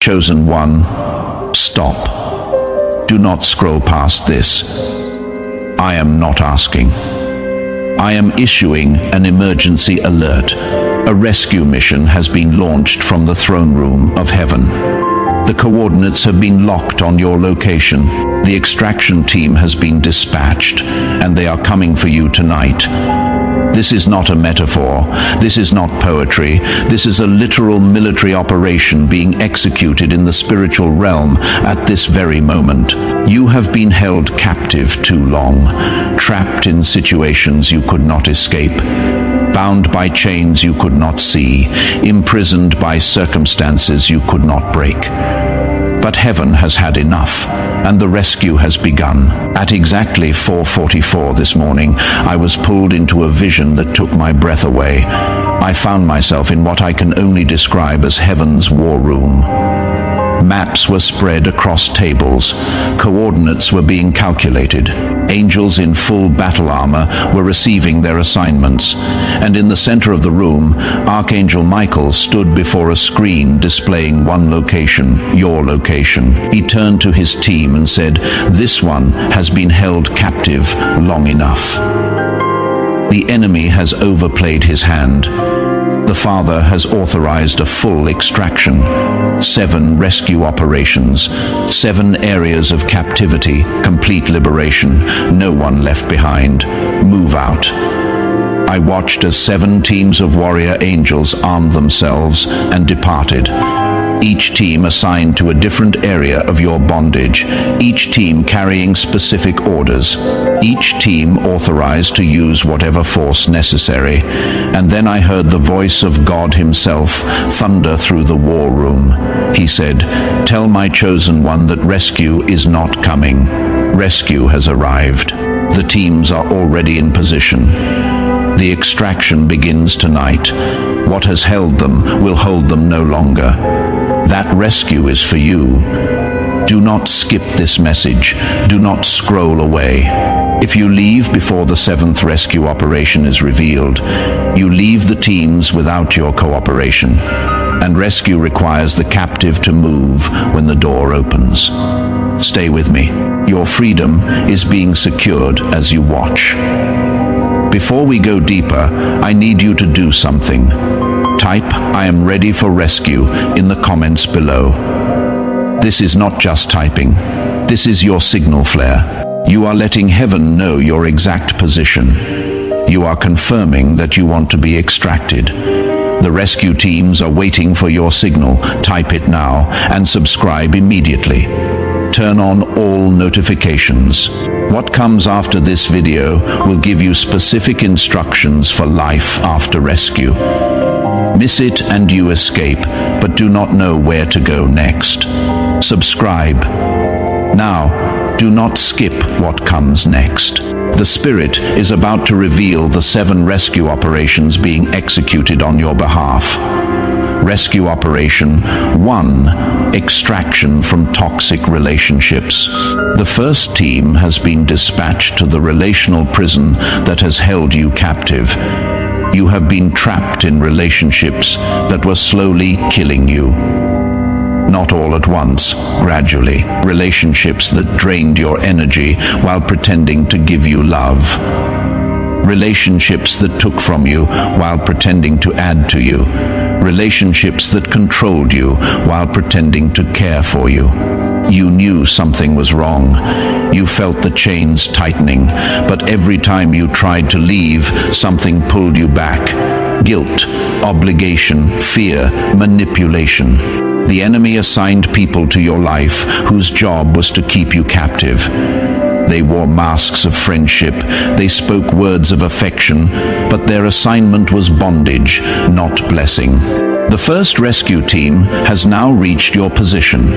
Chosen one, stop. Do not scroll past this. I am not asking. I am issuing an emergency alert. A rescue mission has been launched from the throne room of heaven. The coordinates have been locked on your location. The extraction team has been dispatched, and they are coming for you tonight. This is not a metaphor. This is not poetry. This is a literal military operation being executed in the spiritual realm at this very moment. You have been held captive too long, trapped in situations you could not escape, bound by chains you could not see, imprisoned by circumstances you could not break. But heaven has had enough, and the rescue has begun. At exactly 4:44 this morning, I was pulled into a vision that took my breath away. I found myself in what I can only describe as heaven's war room. Maps were spread across tables. Coordinates were being calculated. Angels in full battle armor were receiving their assignments. And in the center of the room, Archangel Michael stood before a screen displaying one location, your location. He turned to his team and said, "This one has been held captive long enough. The enemy has overplayed his hand. The Father has authorized a full extraction, 7 rescue operations, 7 areas of captivity, complete liberation, no one left behind. Move out." I watched as 7 teams of warrior angels armed themselves and departed. Each team assigned to a different area of your bondage, each team carrying specific orders, each team authorized to use whatever force necessary. And then I heard the voice of God himself thunder through the war room. He said, "Tell my chosen one that rescue is not coming. Rescue has arrived. The teams are already in position. The extraction begins tonight. What has held them will hold them no longer. That rescue is for you. Do not skip this message. Do not scroll away. If you leave before the 7th rescue operation is revealed, you leave the teams without your cooperation. And rescue requires the captive to move when the door opens. Stay with me. Your freedom is being secured as you watch. Before we go deeper, I need you to do something. Type, "I am ready for rescue," in the comments below. This is not just typing. This is your signal flare. You are letting heaven know your exact position. You are confirming that you want to be extracted. The rescue teams are waiting for your signal. Type it now and subscribe immediately. Turn on all notifications. What comes after this video will give you specific instructions for life after rescue. Miss it and you escape, but do not know where to go next. Subscribe. Now, do not skip what comes next. The Spirit is about to reveal the 7 rescue operations being executed on your behalf. Rescue Operation 1, Extraction from Toxic Relationships. The first team has been dispatched to the relational prison that has held you captive. You have been trapped in relationships that were slowly killing you. Not all at once, gradually. Relationships that drained your energy while pretending to give you love. Relationships that took from you while pretending to add to you. Relationships that controlled you while pretending to care for you. You knew something was wrong. You felt the chains tightening, but every time you tried to leave, something pulled you back. Guilt, obligation, fear, manipulation. The enemy assigned people to your life whose job was to keep you captive. They wore masks of friendship, they spoke words of affection, but their assignment was bondage, not blessing. The first rescue team has now reached your position.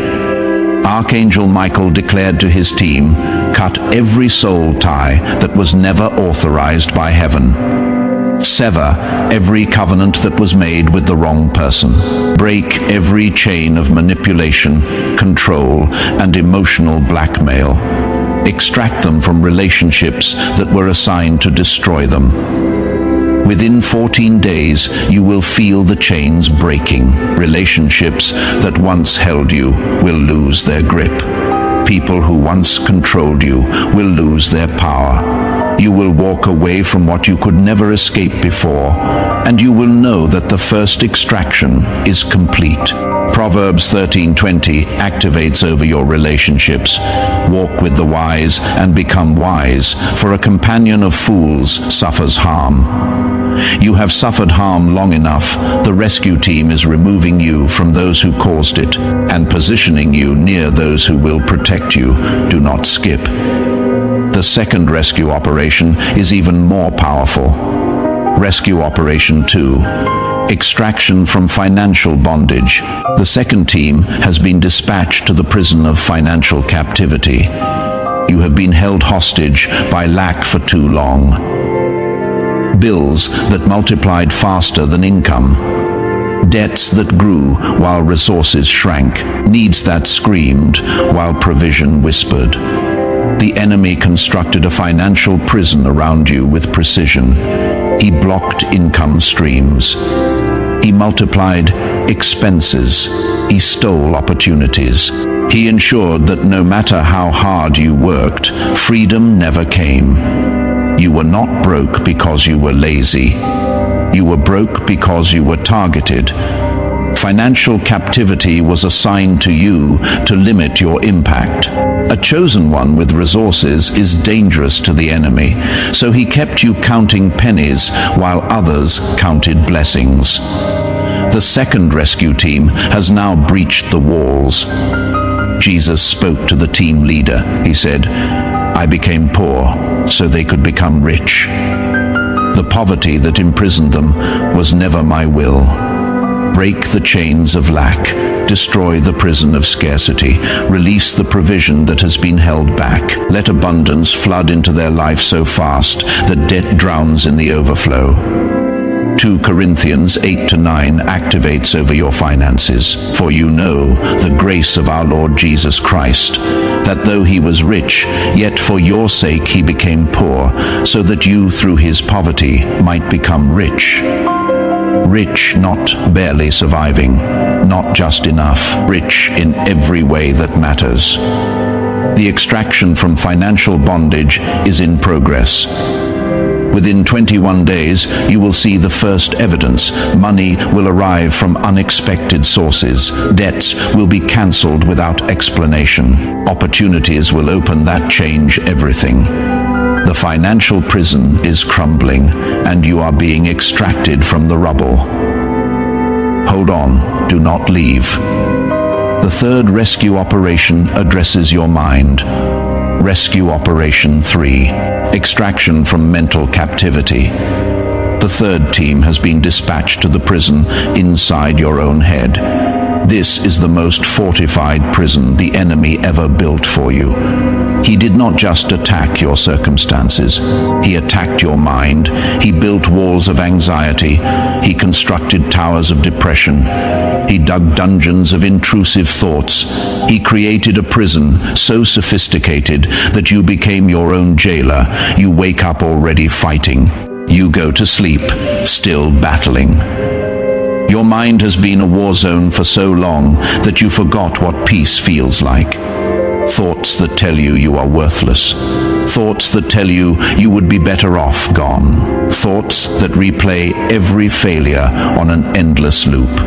Archangel Michael declared to his team, "Cut every soul tie that was never authorized by heaven. Sever every covenant that was made with the wrong person. Break every chain of manipulation, control, and emotional blackmail. Extract them from relationships that were assigned to destroy them." Within 14 days, you will feel the chains breaking. Relationships that once held you will lose their grip. People who once controlled you will lose their power. You will walk away from what you could never escape before, and you will know that the first extraction is complete. Proverbs 13:20 activates over your relationships. Walk with the wise and become wise, for a companion of fools suffers harm. You have suffered harm long enough. The rescue team is removing you from those who caused it and positioning you near those who will protect you. Do not skip. The second rescue operation is even more powerful. Rescue Operation 2. Extraction from financial bondage. The second team has been dispatched to the prison of financial captivity. You have been held hostage by lack for too long. Bills that multiplied faster than income. Debts that grew while resources shrank. Needs that screamed while provision whispered. The enemy constructed a financial prison around you with precision. He blocked income streams. He multiplied expenses. He stole opportunities. He ensured that no matter how hard you worked, freedom never came. You were not broke because you were lazy. You were broke because you were targeted. Financial captivity was assigned to you to limit your impact. A chosen one with resources is dangerous to the enemy, so he kept you counting pennies while others counted blessings. The second rescue team has now breached the walls. Jesus spoke to the team leader. He said, "I became poor so they could become rich. The poverty that imprisoned them was never my will. Break the chains of lack. Destroy the prison of scarcity. Release the provision that has been held back. Let abundance flood into their life so fast that debt drowns in the overflow." 2 Corinthians 8-9 activates over your finances. "For you know the grace of our Lord Jesus Christ, that though he was rich, yet for your sake he became poor, so that you through his poverty might become rich." Rich, not barely surviving, not just enough, rich in every way that matters. The extraction from financial bondage is in progress. Within 21 days, you will see the first evidence. Money will arrive from unexpected sources. Debts will be cancelled without explanation. Opportunities will open that change everything. The financial prison is crumbling, and you are being extracted from the rubble. Hold on, do not leave. The third rescue operation addresses your mind. Rescue Operation 3. Extraction from mental captivity. The third team has been dispatched to the prison inside your own head. This is the most fortified prison the enemy ever built for you. He did not just attack your circumstances. He attacked your mind. He built walls of anxiety. He constructed towers of depression. He dug dungeons of intrusive thoughts. He created a prison so sophisticated that you became your own jailer. You wake up already fighting. You go to sleep, still battling. Your mind has been a war zone for so long that you forgot what peace feels like. Thoughts that tell you you are worthless. Thoughts that tell you you would be better off gone. Thoughts that replay every failure on an endless loop.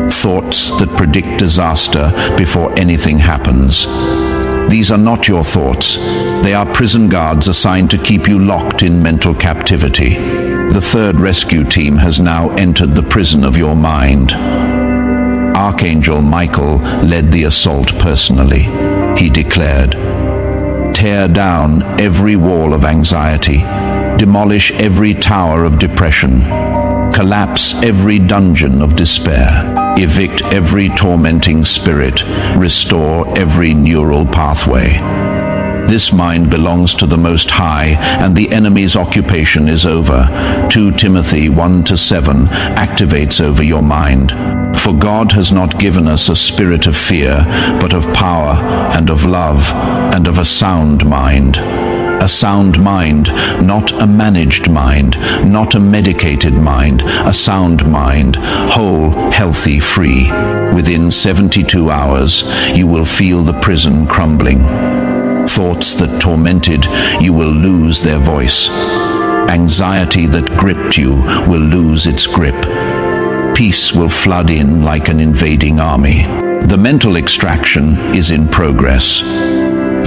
Thoughts that predict disaster before anything happens. These are not your thoughts. They are prison guards assigned to keep you locked in mental captivity. The third rescue team has now entered the prison of your mind. Archangel Michael led the assault personally. He declared, "Tear down every wall of anxiety, demolish every tower of depression, collapse every dungeon of despair, evict every tormenting spirit, restore every neural pathway. This mind belongs to the Most High, and the enemy's occupation is over." 2 Timothy 1-7 activates over your mind. "For God has not given us a spirit of fear, but of power and of love and of a sound mind." A sound mind, not a managed mind, not a medicated mind, a sound mind, whole, healthy, free. Within 72 hours, you will feel the prison crumbling. Thoughts that tormented you will lose their voice. Anxiety that gripped you will lose its grip. Peace will flood in like an invading army. The mental extraction is in progress.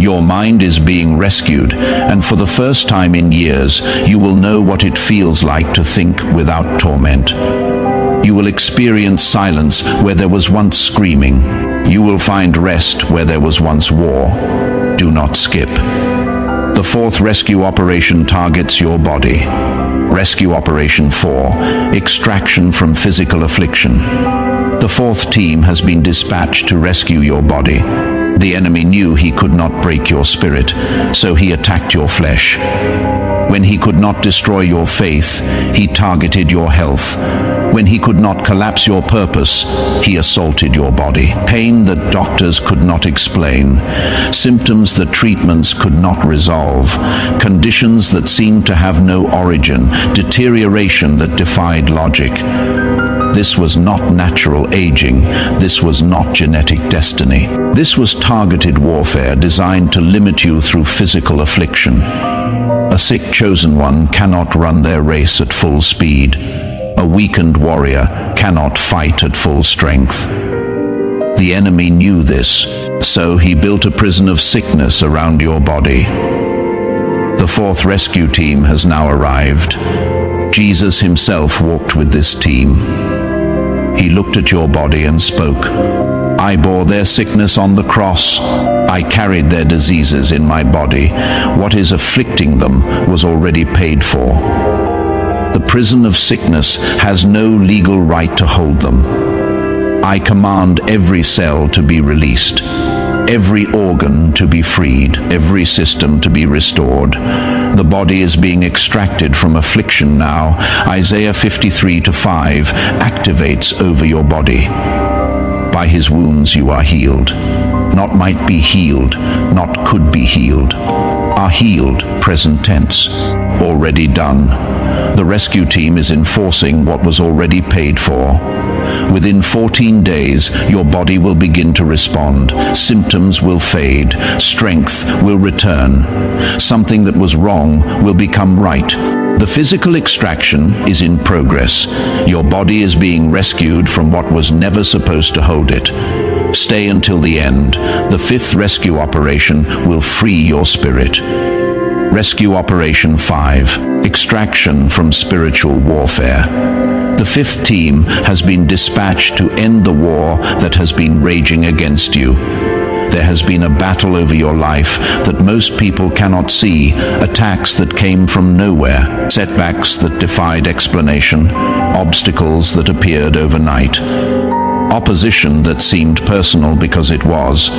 Your mind is being rescued, and for the first time in years, you will know what it feels like to think without torment. You will experience silence where there was once screaming. You will find rest where there was once war. Do not skip. The fourth rescue operation targets your body. Rescue Operation 4, extraction from physical affliction. The fourth team has been dispatched to rescue your body. The enemy knew he could not break your spirit, so he attacked your flesh. When he could not destroy your faith, he targeted your health. When he could not collapse your purpose, he assaulted your body. Pain that doctors could not explain, symptoms that treatments could not resolve, conditions that seemed to have no origin, deterioration that defied logic. This was not natural aging. This was not genetic destiny. This was targeted warfare designed to limit you through physical affliction. A sick chosen one cannot run their race at full speed. A weakened warrior cannot fight at full strength. The enemy knew this, so he built a prison of sickness around your body. The fourth rescue team has now arrived. Jesus himself walked with this team. He looked at your body and spoke. I bore their sickness on the cross. I carried their diseases in my body. What is afflicting them was already paid for. The prison of sickness has no legal right to hold them. I command every cell to be released, every organ to be freed, every system to be restored. The body is being extracted from affliction now. Isaiah 53:5 activates over your body. By his wounds you are healed. Not might be healed, not could be healed. Are healed, present tense. Already done. The rescue team is enforcing what was already paid for. Within 14 days, your body will begin to respond. Symptoms will fade. Strength will return. Something that was wrong will become right. The physical extraction is in progress. Your body is being rescued from what was never supposed to hold it. Stay until the end. The fifth rescue operation will free your spirit. Rescue Operation 5, extraction from spiritual warfare. The fifth team has been dispatched to end the war that has been raging against you. There has been a battle over your life that most people cannot see, attacks that came from nowhere, setbacks that defied explanation, obstacles that appeared overnight, opposition that seemed personal because it was.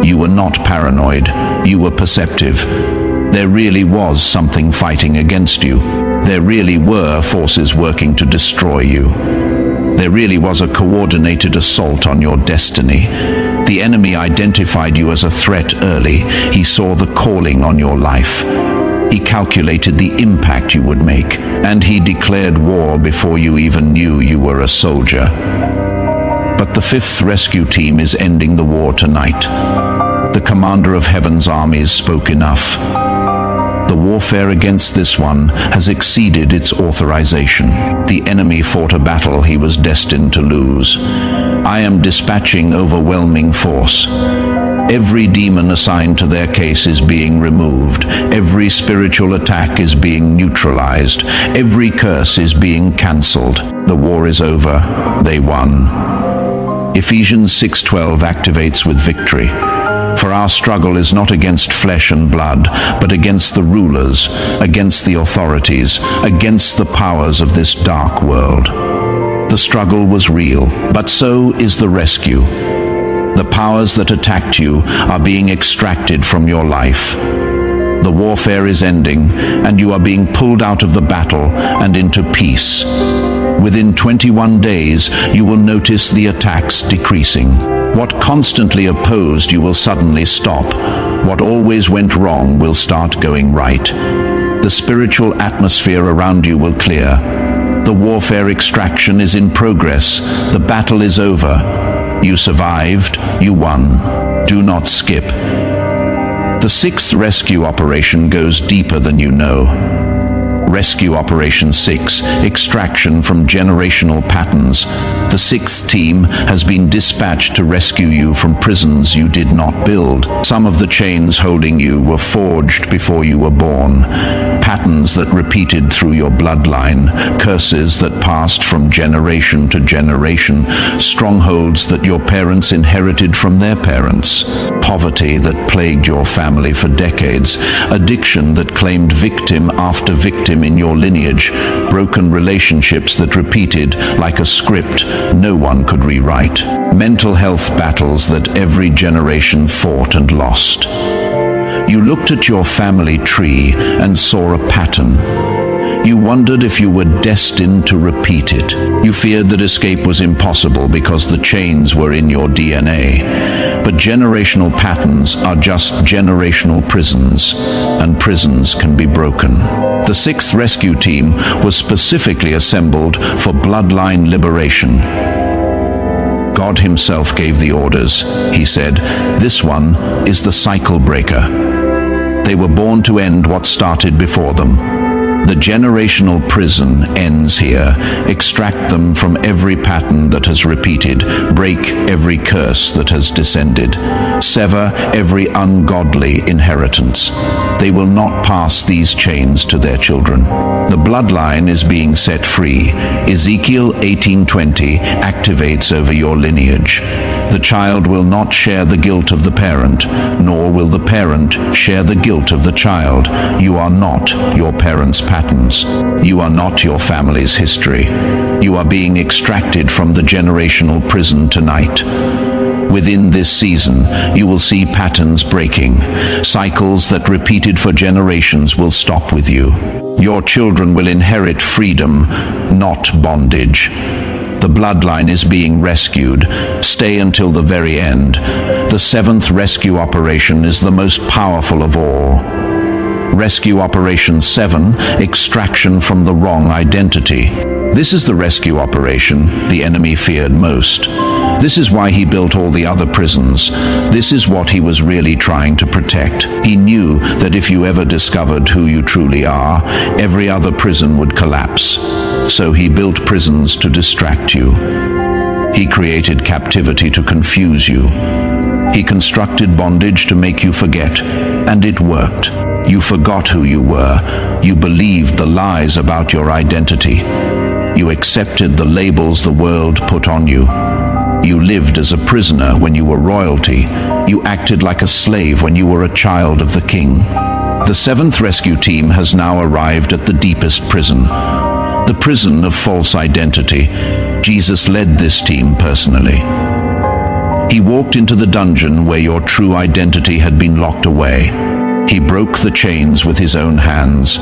You were not paranoid, you were perceptive. There really was something fighting against you. There really were forces working to destroy you. There really was a coordinated assault on your destiny. The enemy identified you as a threat early. He saw the calling on your life. He calculated the impact you would make, and he declared war before you even knew you were a soldier. But the fifth rescue team is ending the war tonight. The commander of heaven's armies spoke enough. The warfare against this one has exceeded its authorization. The enemy fought a battle he was destined to lose. I am dispatching overwhelming force. Every demon assigned to their case is being removed. Every spiritual attack is being neutralized. Every curse is being cancelled. The war is over. They won. Ephesians 6:12 activates with victory. For our struggle is not against flesh and blood, but against the rulers, against the authorities, against the powers of this dark world. The struggle was real, but so is the rescue. The powers that attacked you are being extracted from your life. The warfare is ending, and you are being pulled out of the battle and into peace. Within 21 days, you will notice the attacks decreasing. What constantly opposed you will suddenly stop. What always went wrong will start going right. The spiritual atmosphere around you will clear. The warfare extraction is in progress. The battle is over. You survived. You won. Do not skip. The sixth rescue operation goes deeper than you know. Rescue Operation 6, Extraction from Generational Patterns. The sixth team has been dispatched to rescue you from prisons you did not build. Some of the chains holding you were forged before you were born. Patterns that repeated through your bloodline, curses that passed from generation to generation, strongholds that your parents inherited from their parents, poverty that plagued your family for decades, addiction that claimed victim after victim in your lineage, broken relationships that repeated like a script no one could rewrite, mental health battles that every generation fought and lost. You looked at your family tree and saw a pattern. You wondered if you were destined to repeat it. You feared that escape was impossible because the chains were in your DNA. But generational patterns are just generational prisons, and prisons can be broken. The sixth rescue team was specifically assembled for bloodline liberation. God himself gave the orders. He said, "This one is the cycle breaker." They were born to end what started before them. The generational prison ends here. Extract them from every pattern that has repeated. Break every curse that has descended. Sever every ungodly inheritance. They will not pass these chains to their children. The bloodline is being set free. Ezekiel 18:20 activates over your lineage. The child will not share the guilt of the parent, nor will the parent share the guilt of the child. You are not your parent's patterns. You are not your family's history. You are being extracted from the generational prison tonight. Within this season, you will see patterns breaking. Cycles that repeated for generations will stop with you. Your children will inherit freedom, not bondage. The bloodline is being rescued. Stay until the very end. The seventh rescue operation is the most powerful of all. Rescue Operation 7, Extraction from the Wrong Identity. This is the rescue operation the enemy feared most. This is why he built all the other prisons. This is what he was really trying to protect. He knew that if you ever discovered who you truly are, every other prison would collapse. So he built prisons to distract you. He created captivity to confuse you. He constructed bondage to make you forget, and it worked. You forgot who you were. You believed the lies about your identity. You accepted the labels the world put on you. You lived as a prisoner when you were royalty. You acted like a slave when you were a child of the king. The seventh rescue team has now arrived at the deepest prison, the prison of false identity. Jesus led this team personally. He walked into the dungeon where your true identity had been locked away. He broke the chains with his own hands.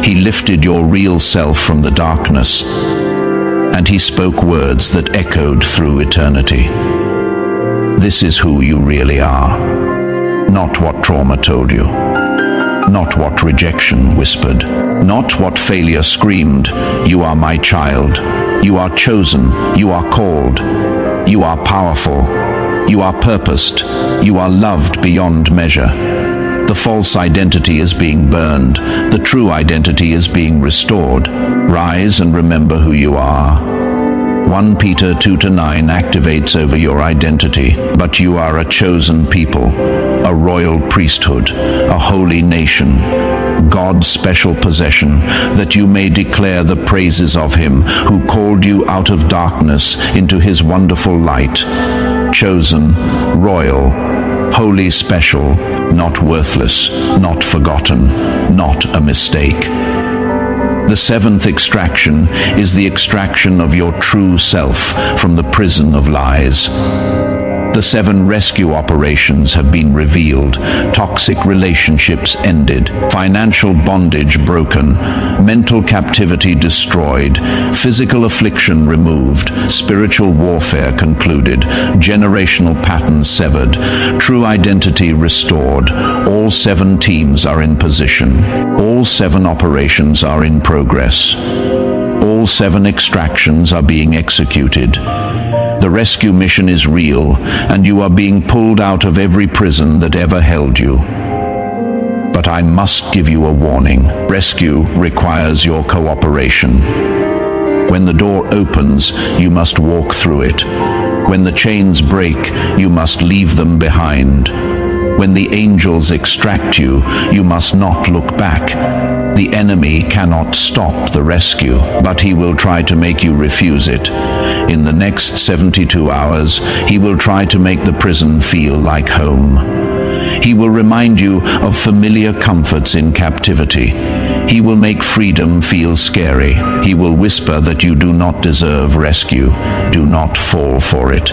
He lifted your real self from the darkness, and he spoke words that echoed through eternity. This is who you really are. Not what trauma told you. Not what rejection whispered. Not what failure screamed. You are my child. You are chosen. You are called. You are powerful. You are purposed. You are loved beyond measure. The false identity is being burned. The true identity is being restored. Rise and remember who you are. 1 Peter 2-9 activates over your identity. But you are a chosen people, a royal priesthood, a holy nation, God's special possession, that you may declare the praises of him who called you out of darkness into his wonderful light. Chosen, royal, holy, special, not worthless, not forgotten, not a mistake. The seventh extraction is the extraction of your true self from the prison of lies. The 7 rescue operations have been revealed. Toxic relationships ended, financial bondage broken, mental captivity destroyed, physical affliction removed, spiritual warfare concluded, generational patterns severed, true identity restored. All 7 teams are in position. All 7 operations are in progress. All 7 extractions are being executed. The rescue mission is real, and you are being pulled out of every prison that ever held you. But I must give you a warning. Rescue requires your cooperation. When the door opens, you must walk through it. When the chains break, you must leave them behind. When the angels extract you, you must not look back. The enemy cannot stop the rescue, but he will try to make you refuse it. In the next 72 hours, he will try to make the prison feel like home. He will remind you of familiar comforts in captivity. He will make freedom feel scary. He will whisper that you do not deserve rescue. Do not fall for it.